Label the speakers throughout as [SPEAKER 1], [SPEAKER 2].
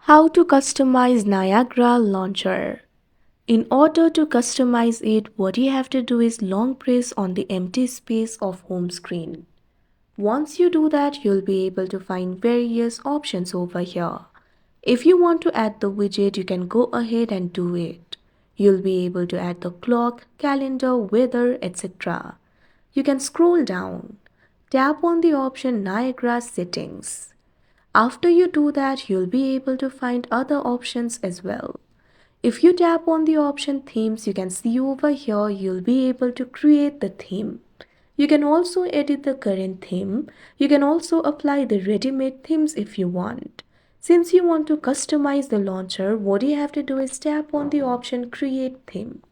[SPEAKER 1] How to customize Niagara Launcher. In order to customize it, what you have to do is long press on the empty space of home screen. Once you do that, you'll be able to find various options over here. If you want to add the widget, you can go ahead and do it. You'll be able to add the clock, calendar, weather, etc. You can scroll down. Tap on the option Niagara Settings. After you do that, you'll be able to find other options as well. If you tap on the option themes, you can see over here you'll be able to create the theme. You can also edit the current theme. You can also apply the ready-made themes if you want. Since you want to customize the launcher, what you have to do is tap on the option create theme.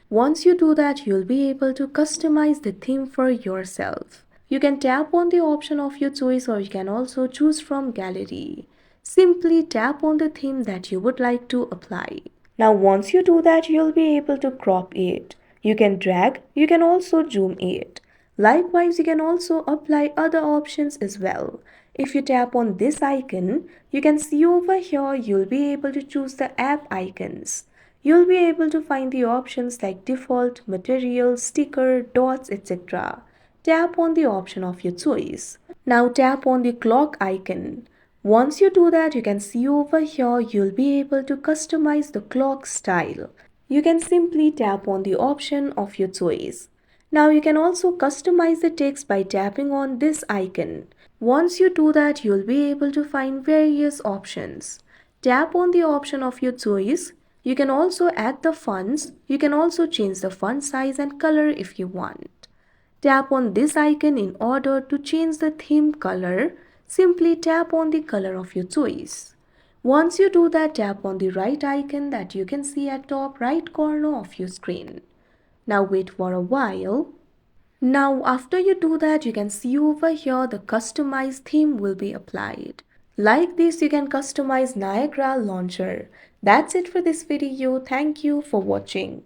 [SPEAKER 1] Once you do that, you'll be able to customize the theme for yourself. You can tap on the option of your choice or you can also choose from gallery. Simply tap on the theme that you would like to apply. Now once you do that, you'll be able to crop it. You can drag, you can also zoom it. Likewise, you can also apply other options as well. If you tap on this icon, you can see over here you'll be able to choose the app icons. You'll be able to find the options like default, material, sticker, dots, etc. Tap on the option of your choice. Now tap on the clock icon. Once you do that, you can see over here you'll be able to customize the clock style. You can simply tap on the option of your choice. Now you can also customize the text by tapping on this icon. Once you do that, you'll be able to find various options. Tap on the option of your choice. You can also add the fonts. You can also change the font size and color if you want. Tap on this icon in order to change the theme color. Simply tap on the color of your choice. Once you do that, tap on the right icon that you can see at top right corner of your screen. Now wait for a while. Now after you do that, you can see over here the customized theme will be applied. Like this, you can customize Niagara Launcher. That's it for this video. Thank you for watching.